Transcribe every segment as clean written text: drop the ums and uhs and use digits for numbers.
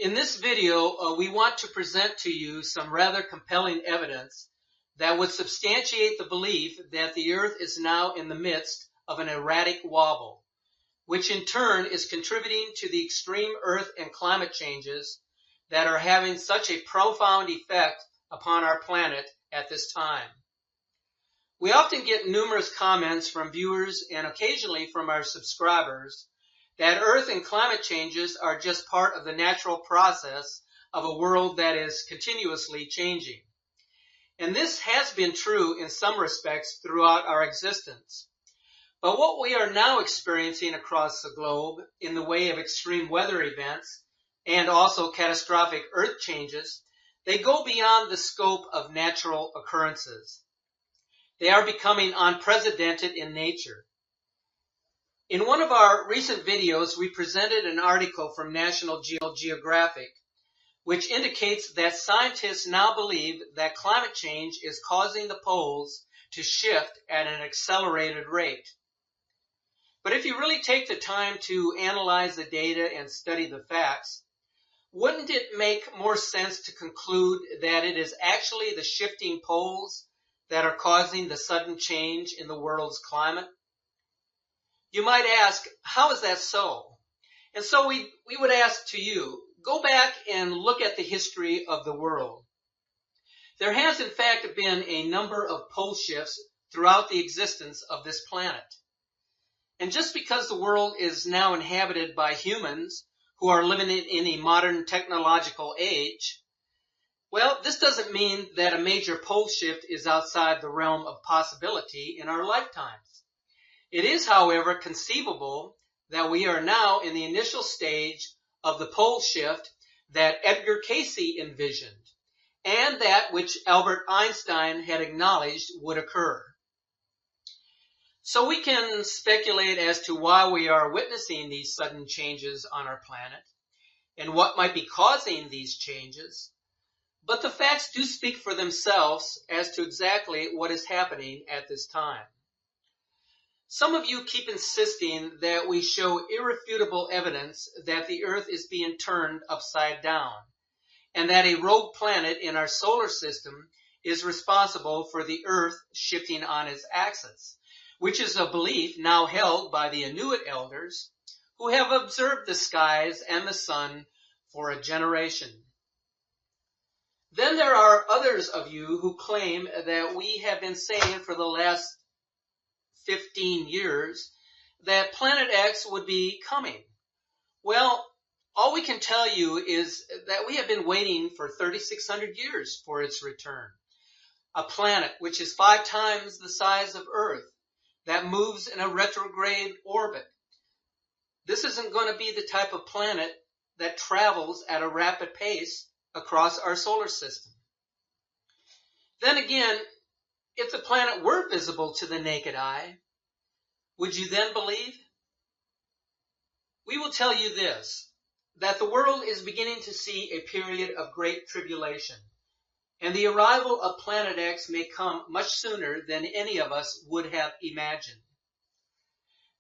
In this video, we want to present to you some rather compelling evidence that would substantiate the belief that the Earth is now in the midst of an erratic wobble, which in turn is contributing to the extreme Earth and climate changes that are having such a profound effect upon our planet at this time. We often get numerous comments from viewers and occasionally from our subscribers that Earth and climate changes are just part of the natural process of a world that is continuously changing. And this has been true in some respects throughout our existence. But what we are now experiencing across the globe in the way of extreme weather events and also catastrophic Earth changes, they go beyond the scope of natural occurrences. They are becoming unprecedented in nature. In one of our recent videos, we presented an article from National Geographic, which indicates that scientists now believe that climate change is causing the poles to shift at an accelerated rate. But if you really take the time to analyze the data and study the facts, wouldn't it make more sense to conclude that it is actually the shifting poles that are causing the sudden change in the world's climate? You might ask, how is that so? And so we would ask to you, go back and look at the history of the world. There has in fact been a number of pole shifts throughout the existence of this planet. And just because the world is now inhabited by humans who are living in a modern technological age, well, this doesn't mean that a major pole shift is outside the realm of possibility in our lifetimes. It is, however, conceivable that we are now in the initial stage of the pole shift that Edgar Cayce envisioned, and that which Albert Einstein had acknowledged would occur. So we can speculate as to why we are witnessing these sudden changes on our planet, and what might be causing these changes, but the facts do speak for themselves as to exactly what is happening at this time. Some of you keep insisting that we show irrefutable evidence that the Earth is being turned upside down, and that a rogue planet in our solar system is responsible for the Earth shifting on its axis, which is a belief now held by the Inuit elders who have observed the skies and the sun for a generation. Then there are others of you who claim that we have been saying for the last 15 years that Planet X would be coming. Well, all we can tell you is that we have been waiting for 3,600 years for its return. A planet which is 5 times the size of Earth, that moves in a retrograde orbit. This isn't going to be the type of planet that travels at a rapid pace across our solar system. Then again, if the planet were visible to the naked eye, would you then believe? We will tell you this, that the world is beginning to see a period of great tribulation, and the arrival of Planet X may come much sooner than any of us would have imagined.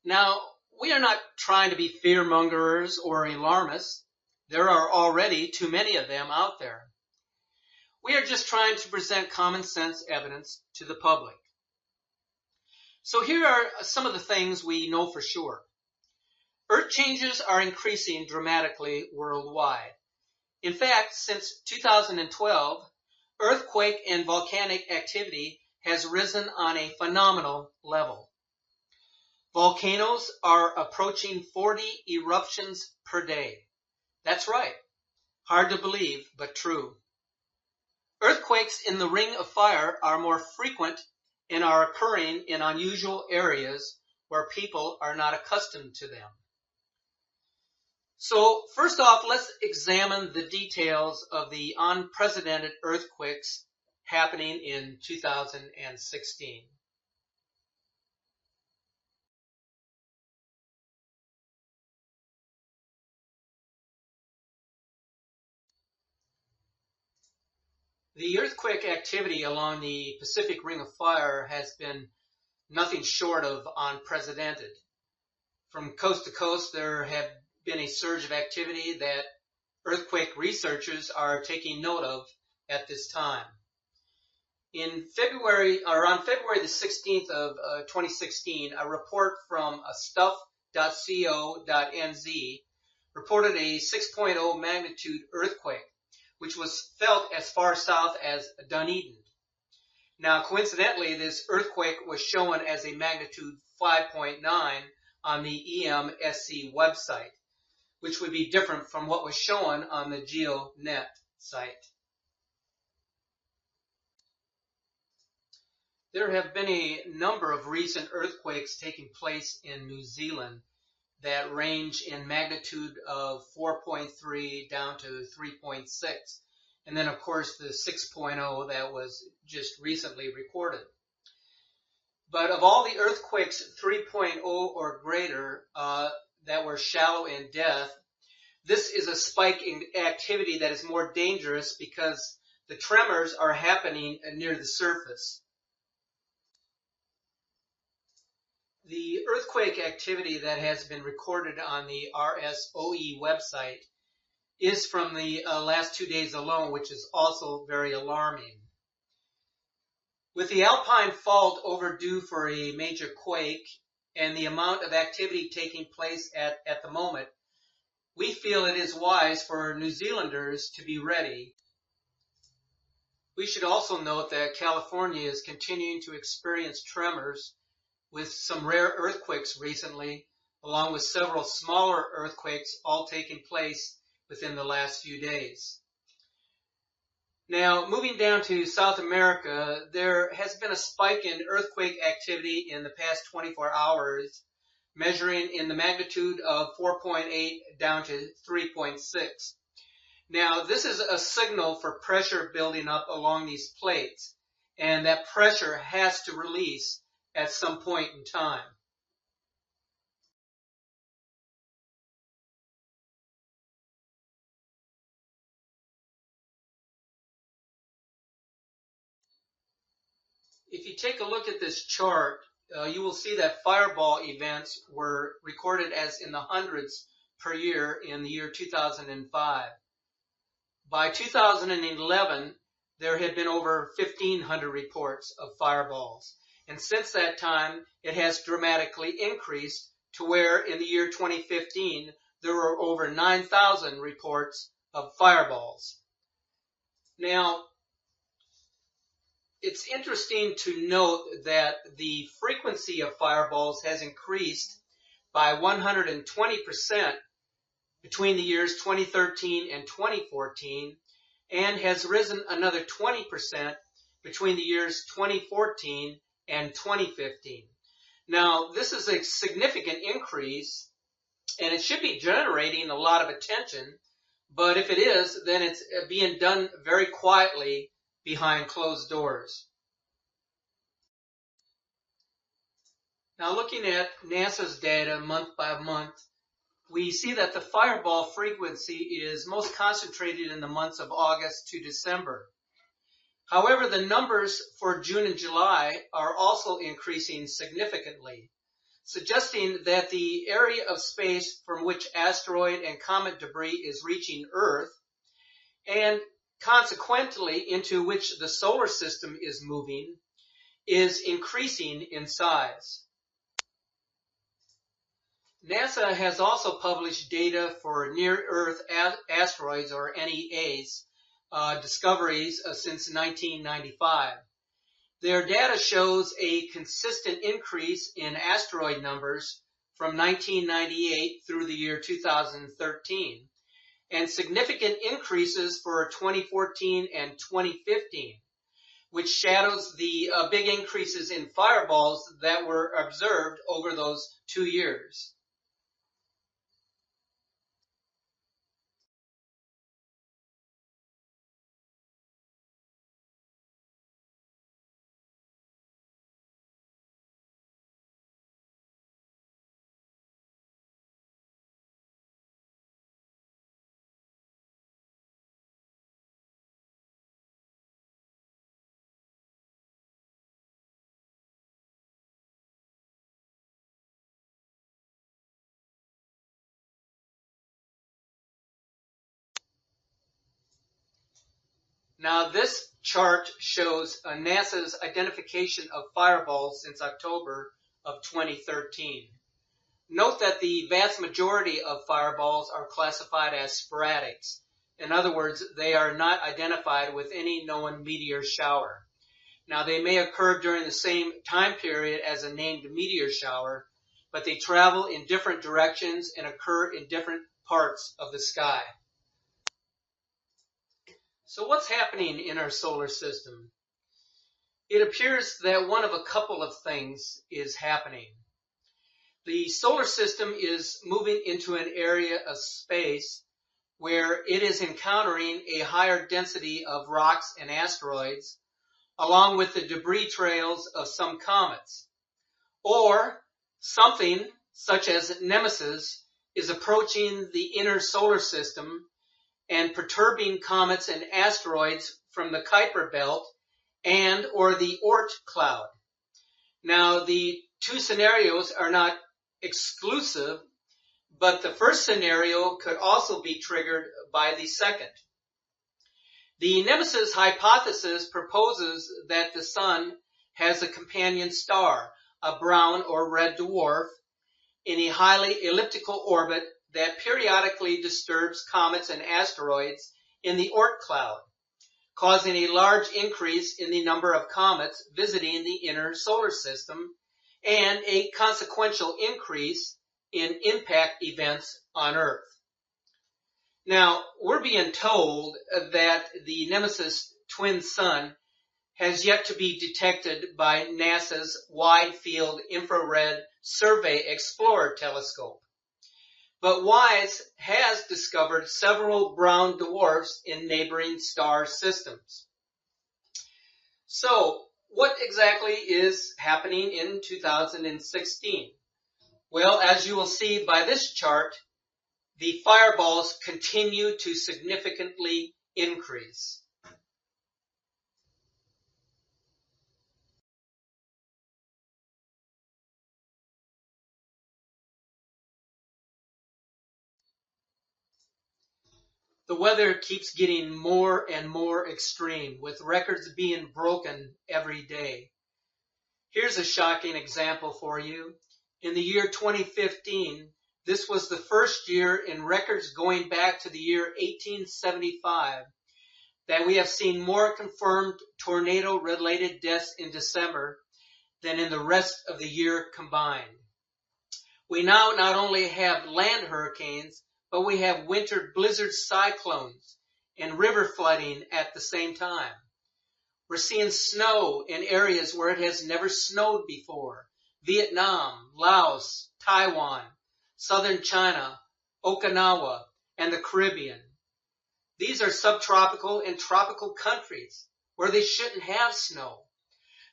Now, we are not trying to be fear-mongers or alarmists. There are already too many of them out there. We are just trying to present common sense evidence to the public. So here are some of the things we know for sure. Earth changes are increasing dramatically worldwide. In fact, since 2012, earthquake and volcanic activity has risen on a phenomenal level. Volcanoes are approaching 40 eruptions per day. That's right. Hard to believe, but true. Earthquakes in the Ring of Fire are more frequent and are occurring in unusual areas where people are not accustomed to them. So first off, let's examine the details of the unprecedented earthquakes happening in 2016. The earthquake activity along the Pacific Ring of Fire has been nothing short of unprecedented. From coast to coast, there have been a surge of activity that earthquake researchers are taking note of at this time. On February the 16th of 2016, a report from stuff.co.nz reported a 6.0 magnitude earthquake, which was felt as far south as Dunedin. Now, coincidentally, this earthquake was shown as a magnitude 5.9 on the EMSC website, which would be different from what was shown on the GeoNet site. There have been a number of recent earthquakes taking place in New Zealand that range in magnitude of 4.3 down to 3.6. And then, of course, the 6.0 that was just recently recorded. But of all the earthquakes 3.0 or greater that were shallow in depth, this is a spike in activity that is more dangerous because the tremors are happening near the surface. The earthquake activity that has been recorded on the RSOE website is from the last 2 days alone, which is also very alarming. With the Alpine Fault overdue for a major quake and the amount of activity taking place at the moment, we feel it is wise for New Zealanders to be ready. We should also note that California is continuing to experience tremors with some rare earthquakes recently, along with several smaller earthquakes all taking place within the last few days. Now, moving down to South America, there has been a spike in earthquake activity in the past 24 hours, measuring in the magnitude of 4.8 down to 3.6. Now, this is a signal for pressure building up along these plates, and that pressure has to release at some point in time. If you take a look at this chart, you will see that fireball events were recorded as in the hundreds per year in the year 2005. By 2011, there had been over 1,500 reports of fireballs. And since that time, it has dramatically increased to where in the year 2015, there were over 9,000 reports of fireballs. Now, it's interesting to note that the frequency of fireballs has increased by 120% between the years 2013 and 2014, and has risen another 20% between the years 2014 and 2015. Now, this is a significant increase, and it should be generating a lot of attention, but if it is, then it's being done very quietly behind closed doors. Now, looking at NASA's data month by month, we see that the fireball frequency is most concentrated in the months of August to December. However, the numbers for June and July are also increasing significantly, suggesting that the area of space from which asteroid and comet debris is reaching Earth, and consequently into which the solar system is moving, is increasing in size. NASA has also published data for near-Earth asteroids, or NEAs, discoveries since 1995. Their data shows a consistent increase in asteroid numbers from 1998 through the year 2013, and significant increases for 2014 and 2015, which shadows the big increases in fireballs that were observed over those 2 years. Now this chart shows NASA's identification of fireballs since October of 2013. Note that the vast majority of fireballs are classified as sporadics. In other words, they are not identified with any known meteor shower. Now, they may occur during the same time period as a named meteor shower, but they travel in different directions and occur in different parts of the sky. So what's happening in our solar system? It appears that one of a couple of things is happening. The solar system is moving into an area of space where it is encountering a higher density of rocks and asteroids, along with the debris trails of some comets. Or something such as Nemesis is approaching the inner solar system and perturbing comets and asteroids from the Kuiper belt and or the Oort cloud. Now, the two scenarios are not exclusive, but the first scenario could also be triggered by the second. The Nemesis hypothesis proposes that the Sun has a companion star, a brown or red dwarf, in a highly elliptical orbit that periodically disturbs comets and asteroids in the Oort cloud, causing a large increase in the number of comets visiting the inner solar system and a consequential increase in impact events on Earth. Now, we're being told that the Nemesis twin sun has yet to be detected by NASA's Wide Field Infrared Survey Explorer telescope. But WISE has discovered several brown dwarfs in neighboring star systems. So, what exactly is happening in 2016? Well, as you will see by this chart, the fireballs continue to significantly increase. The weather keeps getting more and more extreme, with records being broken every day. Here's a shocking example for you. In the year 2015, this was the first year in records going back to the year 1875 that we have seen more confirmed tornado-related deaths in December than in the rest of the year combined. We now not only have land hurricanes, but we have winter blizzard cyclones and river flooding at the same time. We're seeing snow in areas where it has never snowed before. Vietnam, Laos, Taiwan, southern China, Okinawa, and the Caribbean. These are subtropical and tropical countries where they shouldn't have snow.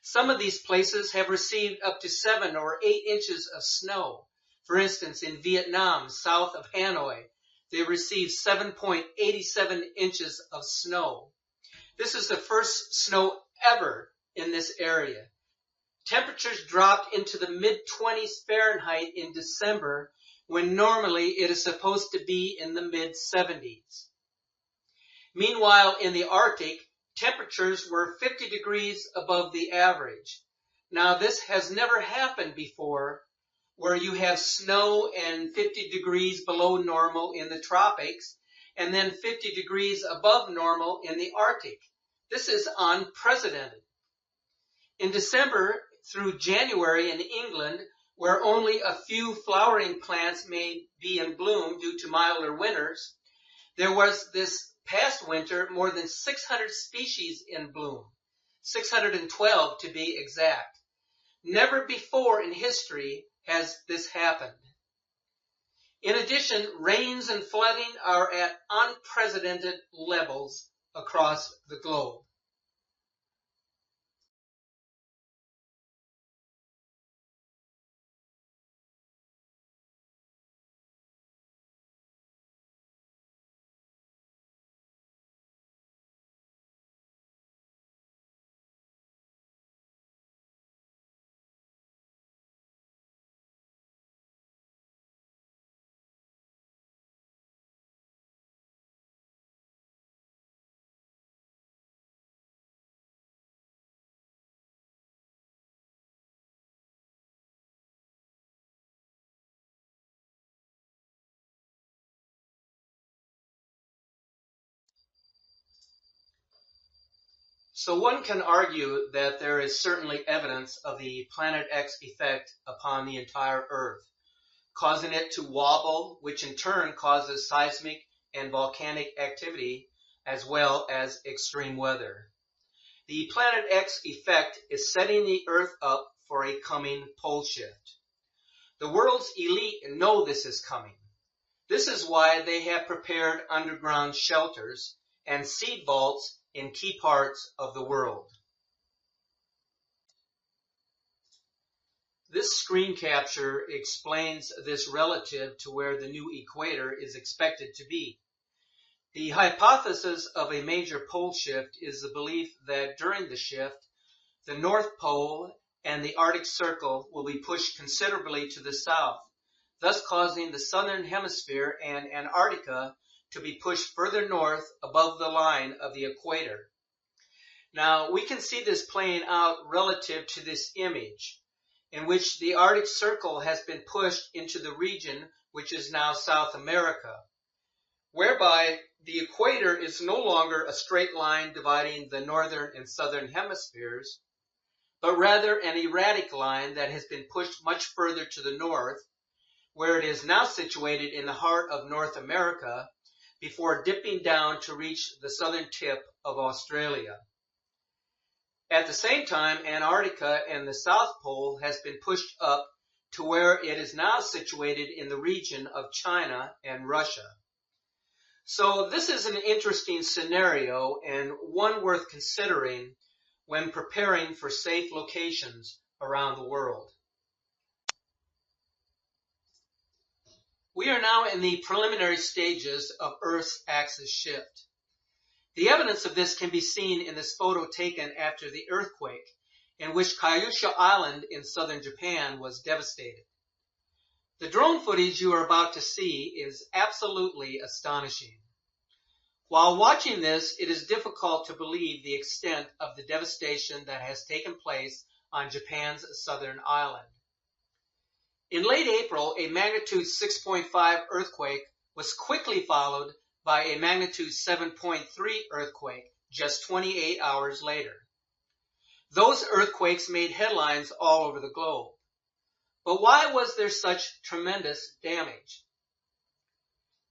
Some of these places have received up to 7 or 8 inches of snow. For instance, in Vietnam, south of Hanoi, they received 7.87 inches of snow. This is the first snow ever in this area. Temperatures dropped into the mid-20s Fahrenheit in December, when normally it is supposed to be in the mid-70s. Meanwhile, in the Arctic, temperatures were 50 degrees above the average. Now, this has never happened before, where you have snow and 50 degrees below normal in the tropics, and then 50 degrees above normal in the Arctic. This is unprecedented. In December through January in England, where only a few flowering plants may be in bloom due to milder winters, there was this past winter more than 600 species in bloom, 612 to be exact. Never before in history has this happened. In addition, rains and flooding are at unprecedented levels across the globe. So one can argue that there is certainly evidence of the Planet X effect upon the entire Earth, causing it to wobble, which in turn causes seismic and volcanic activity as well as extreme weather. The Planet X effect is setting the Earth up for a coming pole shift. The world's elite know this is coming. This is why they have prepared underground shelters and seed vaults in key parts of the world. This screen capture explains this relative to where the new equator is expected to be. The hypothesis of a major pole shift is the belief that during the shift, the North Pole and the Arctic Circle will be pushed considerably to the south, thus causing the southern hemisphere and Antarctica to be pushed further north above the line of the equator. Now, we can see this playing out relative to this image, in which the Arctic Circle has been pushed into the region which is now South America, whereby the equator is no longer a straight line dividing the northern and southern hemispheres, but rather an erratic line that has been pushed much further to the north, where it is now situated in the heart of North America, before dipping down to reach the southern tip of Australia. At the same time, Antarctica and the South Pole has been pushed up to where it is now situated in the region of China and Russia. So this is an interesting scenario and one worth considering when preparing for safe locations around the world. We are now in the preliminary stages of Earth's axis shift. The evidence of this can be seen in this photo taken after the earthquake, in which Kyushu Island in southern Japan was devastated. The drone footage you are about to see is absolutely astonishing. While watching this, it is difficult to believe the extent of the devastation that has taken place on Japan's southern island. In late April, a magnitude 6.5 earthquake was quickly followed by a magnitude 7.3 earthquake just 28 hours later. Those earthquakes made headlines all over the globe. But why was there such tremendous damage?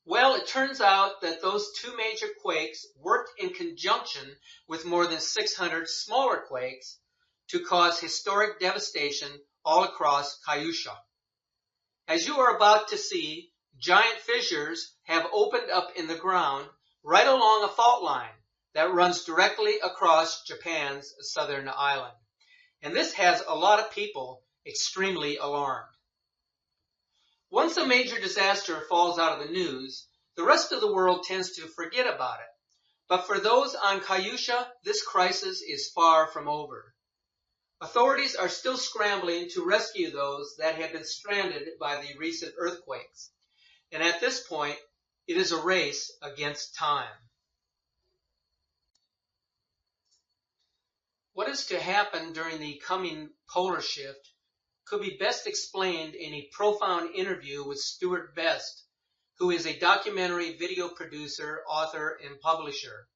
Well, it turns out that those two major quakes worked in conjunction with more than 600 smaller quakes to cause historic devastation all across Kyushu. As you are about to see, giant fissures have opened up in the ground right along a fault line that runs directly across Japan's southern island. And this has a lot of people extremely alarmed. Once a major disaster falls out of the news, the rest of the world tends to forget about it. But for those on Kyushu, this crisis is far from over. Authorities are still scrambling to rescue those that have been stranded by the recent earthquakes. And at this point, it is a race against time. What is to happen during the coming polar shift could be best explained in a profound interview with Stuart Best, who is a documentary video producer, author, and publisher.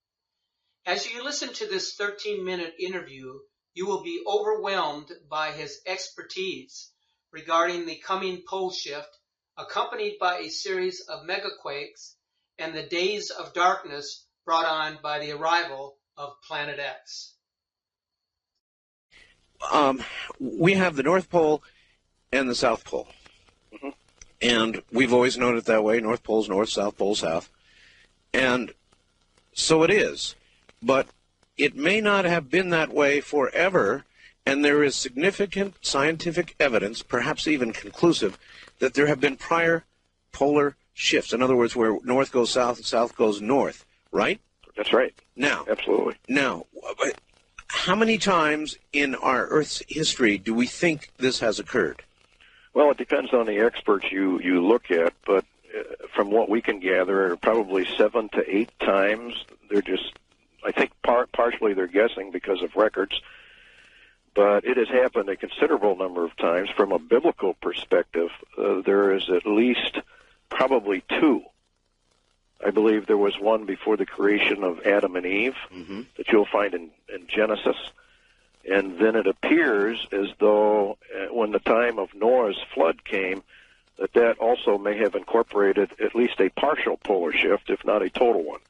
As you listen to this 13-minute interview, you will be overwhelmed by his expertise regarding the coming pole shift, accompanied by a series of megaquakes and the days of darkness brought on by the arrival of Planet X. We have the North Pole and the South Pole. Mm-hmm. And we've always known it that way. North Pole's north, South Pole south. And so it is. But it may not have been that way forever, and there is significant scientific evidence, perhaps even conclusive, that there have been prior polar shifts. In other words, where north goes south and south goes north, right? That's right. Now, absolutely. Now, how many times in our Earth's history do we think this has occurred? Well, it depends on the experts you look at, but from what we can gather, probably 7 to 8 times. They're just, I think partially they're guessing because of records, but it has happened a considerable number of times. From a biblical perspective, there is at least probably 2 I believe there was one before the creation of Adam and Eve that you'll find in Genesis. And then it appears as though when the time of Noah's flood came, that also may have incorporated at least a partial polar shift, if not a total one.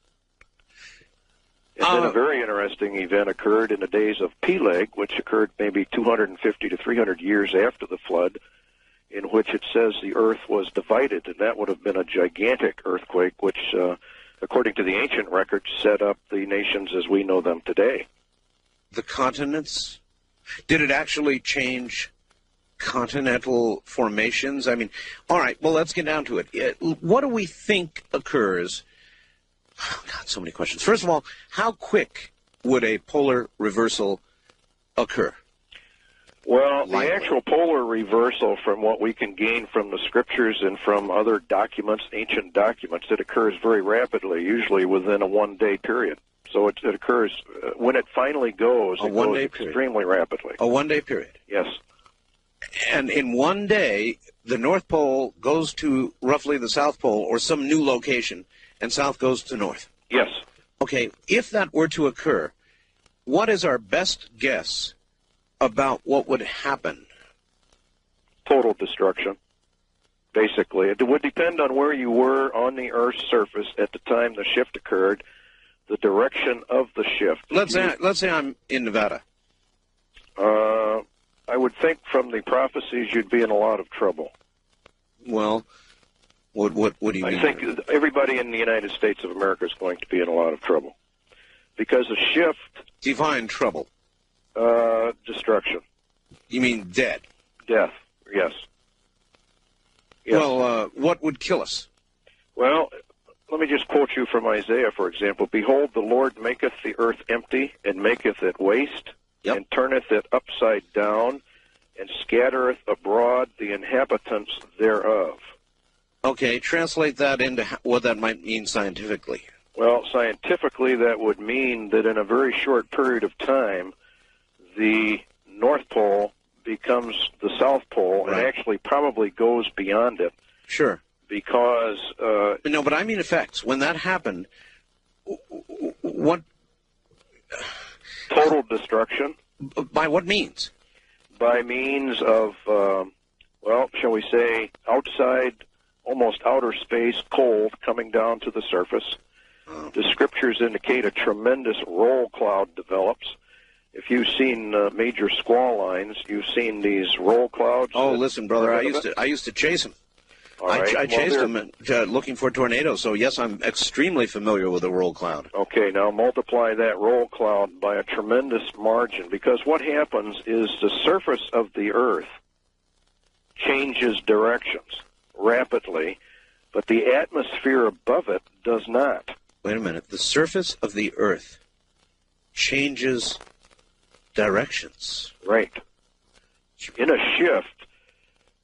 And then a very interesting event occurred in the days of Peleg, which occurred maybe 250 to 300 years after the flood, in which it says the earth was divided, and that would have been a gigantic earthquake, which, according to the ancient records, set up the nations as we know them today. The continents? Did it actually change continental formations? I mean, all right, well, let's get down to it. What do we think occurs? Oh, God, so many questions. First of all, how quick would a polar reversal occur? Well, the actual polar reversal, from what we can gain from the scriptures and from other documents, ancient documents, it occurs very rapidly, usually within a one-day period. So it occurs, when it finally goes, it goes extremely rapidly. A one-day period? Yes. And in one day, the North Pole goes to roughly the South Pole or some new location, and South goes to North? Yes. Okay, if that were to occur, what is our best guess about what would happen? Total destruction, basically. It would depend on where you were on the Earth's surface at the time the shift occurred, the direction of the shift. Let's say I'm in Nevada. I would think from the prophecies you'd be in a lot of trouble. Well, what do you mean? I think everybody in the United States of America is going to be in a lot of trouble. Because the shift... Define trouble. Destruction. You mean dead? Death, yes. Well, what would kill us? Well, let me just quote you from Isaiah, for example. Behold, the Lord maketh the earth empty, and maketh it waste, and turneth it upside down, and scattereth abroad the inhabitants thereof. Okay, translate that into what that might mean scientifically. Well, scientifically, that would mean that in a very short period of time, the North Pole becomes the South Pole, and actually probably goes beyond it. Sure. Because... no, but I mean effects. When that happened, what... Total destruction. By what means? By means of, well, shall we say, outside, almost outer space, cold coming down to the surface. The scriptures indicate a tremendous roll cloud develops. If you've seen major squall lines, you've seen these roll clouds. Oh, listen, brother, I used to chase them. I chased them looking for tornadoes, so yes, I'm extremely familiar with the roll cloud. Okay, now multiply that roll cloud by a tremendous margin, because what happens is the surface of the Earth changes directions rapidly, but the atmosphere above it does not. Wait a minute. The surface of the Earth changes directions. Right. In a shift,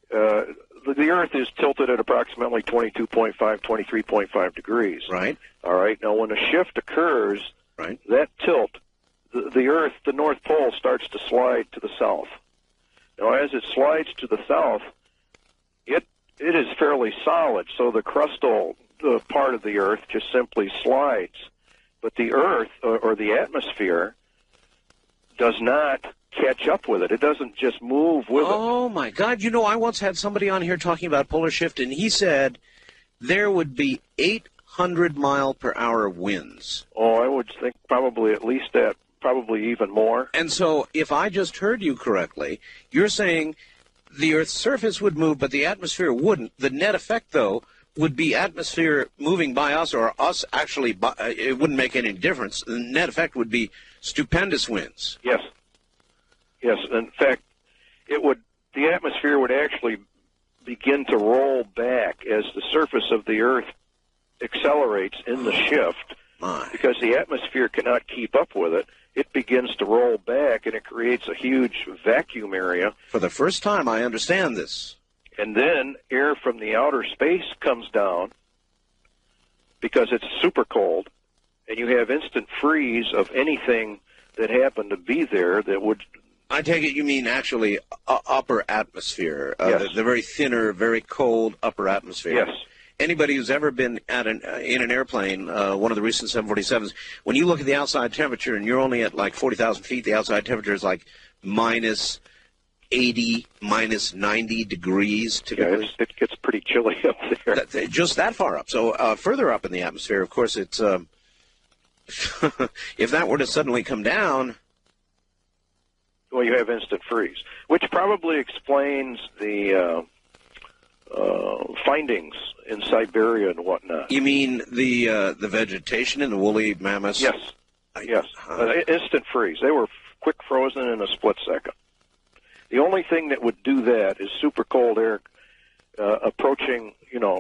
the Earth is tilted at approximately 22.5, 23.5 degrees. Right. All right. Now, when a shift occurs, right, that tilt, the Earth, the North Pole, starts to slide to the south. Now, as it slides to the south, it is fairly solid, so the crustal part of the Earth just simply slides. But the Earth, or the atmosphere, does not catch up with it. It doesn't just move with it. Oh, my God. You know, I once had somebody on here talking about polar shift, and he said there would be 800-mile-per-hour winds. Oh, I would think probably at least that, probably even more. And so if I just heard you correctly, you're saying the Earth's surface would move, but the atmosphere wouldn't. The net effect, though, would be atmosphere moving by us, or us actually, it wouldn't make any difference. The net effect would be stupendous winds. Yes. Yes. In fact, the atmosphere would actually begin to roll back as the surface of the Earth accelerates in the shift. Because the atmosphere cannot keep up with it. It begins to roll back, and it creates a huge vacuum area. For the first time, I understand this. And then air from the outer space comes down because it's super cold, and you have instant freeze of anything that happened to be there that would... I take it you mean actually upper atmosphere, yes. the very thinner, very cold upper atmosphere. Yes. anybody who's ever been in an airplane, one of the recent 747s, when you look at the outside temperature and you're only at like 40,000 feet, the outside temperature is like minus 80, minus 90 degrees typically. Yeah, it gets pretty chilly up there. Just that far up. So further up in the atmosphere, of course, it's if that were to suddenly come down. Well, you have instant freeze, which probably explains the findings in Siberia and whatnot. You mean the vegetation in the woolly mammoths? Yes. Yes. Instant freeze. They were quick frozen in a split second. The only thing that would do that is super cold air approaching,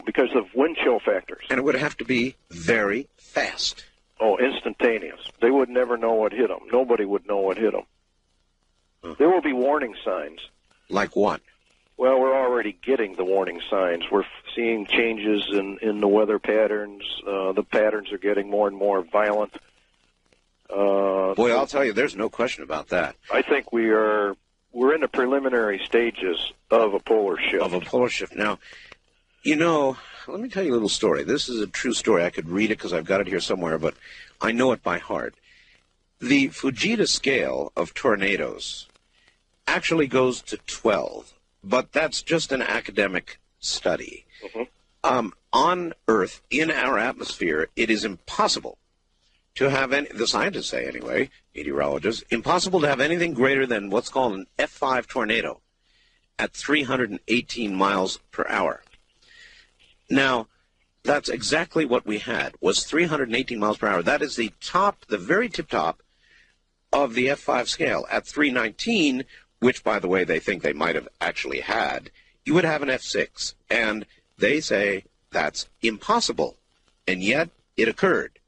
because of wind chill factors. And it would have to be very fast. Oh, instantaneous. They would never know what hit them. Nobody would know what hit them. Uh-huh. There will be warning signs. Like what? Well, we're already getting the warning signs. We're seeing changes in the weather patterns. The patterns are getting more and more violent. Boy, I'll tell you, there's no question about that. I think we're in the preliminary stages of a polar shift. Now, let me tell you a little story. This is a true story. I could read it because I've got it here somewhere, but I know it by heart. The Fujita scale of tornadoes actually goes to 12, but that's just an academic study. Mm-hmm. On Earth, in our atmosphere, it is impossible to have any, the scientists say anyway, meteorologists, impossible to have anything greater than what's called an F5 tornado at 318 miles per hour. Now, that's exactly what we had, was 318 miles per hour. That is the top, the very tip top of the F5 scale. At 319, which, by the way, they think they might have actually had, you would have an F6. And they say that's impossible. And yet, it occurred.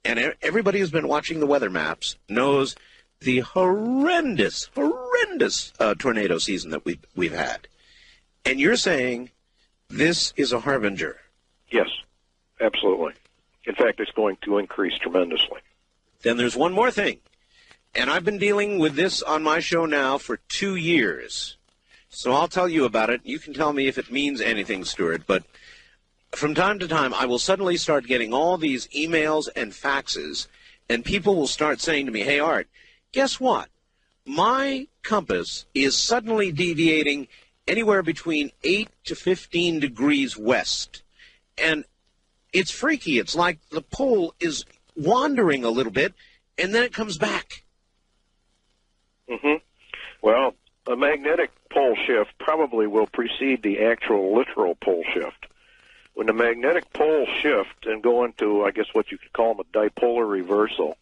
And everybody who's been watching the weather maps knows the horrendous tornado season that we've had. And you're saying this is a harbinger. Yes, absolutely. In fact, it's going to increase tremendously. Then there's one more thing. And I've been dealing with this on my show now for 2 years. So I'll tell you about it. You can tell me if it means anything, Stuart. But from time to time, I will suddenly start getting all these emails and faxes, and people will start saying to me, hey, Art, guess what? My compass is suddenly deviating anywhere between 8 to 15 degrees west. And it's freaky. It's like the pole is wandering a little bit, and then it comes back. Mm-hmm. Well, a magnetic pole shift probably will precede the actual literal pole shift. When the magnetic poles shift and go into, I guess, what you could call them a dipolar reversal,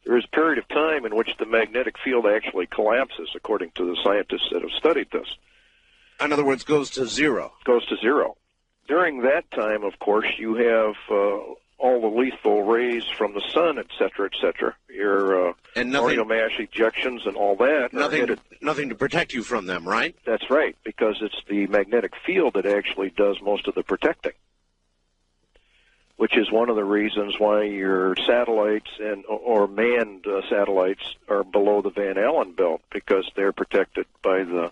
there is a period of time in which the magnetic field actually collapses, according to the scientists that have studied this. In other words, goes to zero. Goes to zero. During that time, of course, you have all the lethal rays from the sun, et cetera, your orbital mass ejections and all that. Nothing to protect you from them, right? That's right, because it's the magnetic field that actually does most of the protecting, which is one of the reasons why your satellites or manned satellites are below the Van Allen belt, because they're protected by the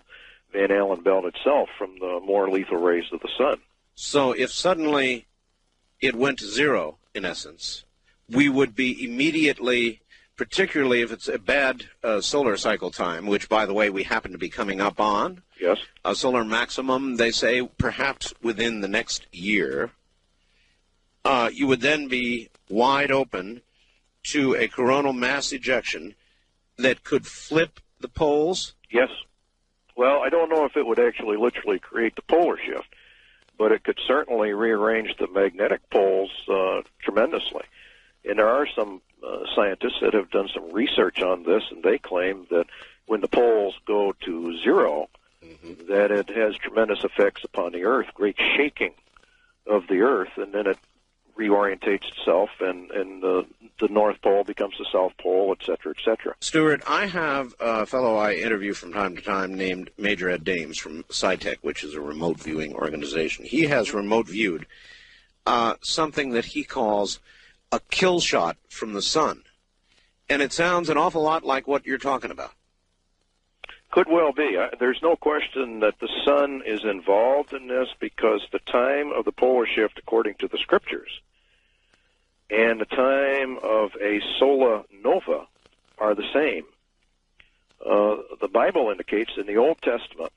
Van Allen belt itself from the more lethal rays of the sun. So if suddenly it went to zero, in essence, we would be immediately, particularly if it's a bad solar cycle time, which, by the way, we happen to be coming up on. Yes. A solar maximum, they say, perhaps within the next year. You would then be wide open to a coronal mass ejection that could flip the poles? Yes. Well, I don't know if it would actually literally create the polar shift, but it could certainly rearrange the magnetic poles tremendously. And there are some scientists that have done some research on this, and they claim that when the poles go to zero, that it has tremendous effects upon the Earth, great shaking of the Earth, and then it reorientates itself, and the North Pole becomes the South Pole, et cetera, et cetera. Stuart, I have a fellow I interview from time to time named Major Ed Dames from SciTech, which is a remote viewing organization. He has remote viewed something that he calls a kill shot from the sun. And it sounds an awful lot like what you're talking about. Could well be. There's no question that the sun is involved in this, because the time of the polar shift, according to the scriptures, and the time of a solar nova are the same. The Bible indicates in the Old Testament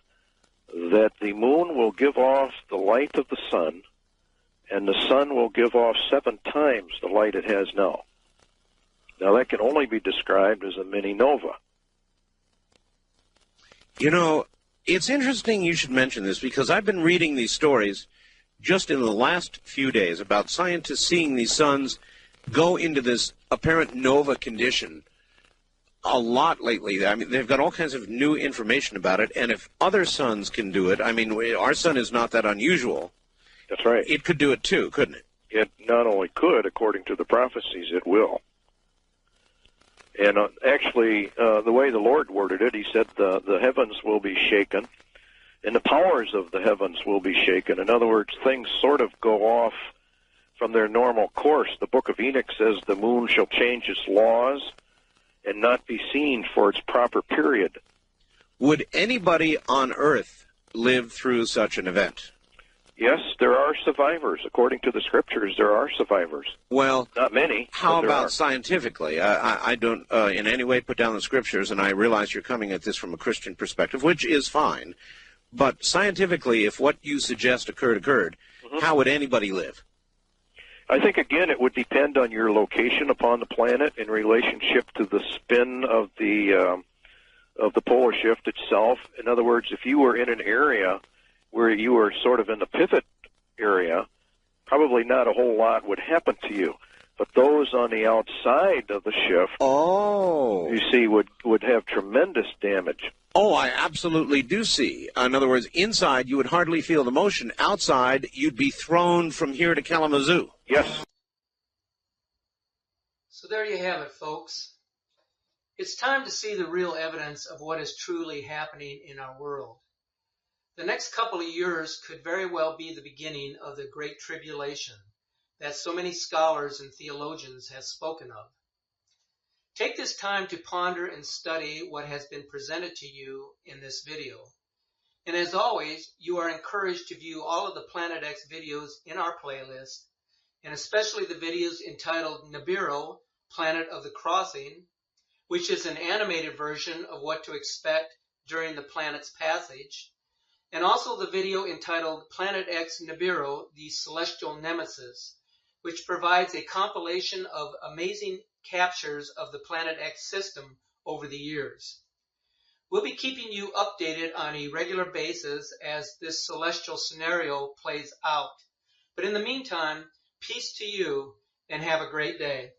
that the moon will give off the light of the sun, and the sun will give off 7 times the light it has now. Now, that can only be described as a mini nova. You know, it's interesting you should mention this, because I've been reading these stories just in the last few days about scientists seeing these suns go into this apparent nova condition a lot lately. I mean, they've got all kinds of new information about it, and if other suns can do it, I mean, our sun is not that unusual. That's right. It could do it too, couldn't it? It not only could, according to the prophecies, it will. And actually, the way the Lord worded it, he said the heavens will be shaken, and the powers of the heavens will be shaken. In other words, things sort of go off from their normal course. The book of Enoch says the moon shall change its laws and not be seen for its proper period. Would anybody on Earth live through such an event? Yes, there are survivors. According to the scriptures, there are survivors. Well, not many. How about scientifically? I don't in any way put down the scriptures, and I realize you're coming at this from a Christian perspective, which is fine. But scientifically, if what you suggest occurred, how would anybody live? I think, again, it would depend on your location upon the planet in relationship to the spin of the polar shift itself. In other words, if you were in an area where you were sort of in the pivot area, probably not a whole lot would happen to you. But those on the outside of the shift, you see, would have tremendous damage. Oh, I absolutely do see. In other words, inside you would hardly feel the motion. Outside, you'd be thrown from here to Kalamazoo. Yes. So there you have it, folks. It's time to see the real evidence of what is truly happening in our world. The next couple of years could very well be the beginning of the Great Tribulation that so many scholars and theologians have spoken of. Take this time to ponder and study what has been presented to you in this video. And as always, you are encouraged to view all of the Planet X videos in our playlist, and especially the videos entitled Nibiru, Planet of the Crossing, which is an animated version of what to expect during the planet's passage, and also the video entitled Planet X Nibiru, the Celestial Nemesis, which provides a compilation of amazing captures of the Planet X system over the years. We'll be keeping you updated on a regular basis as this celestial scenario plays out. But in the meantime, peace to you and have a great day.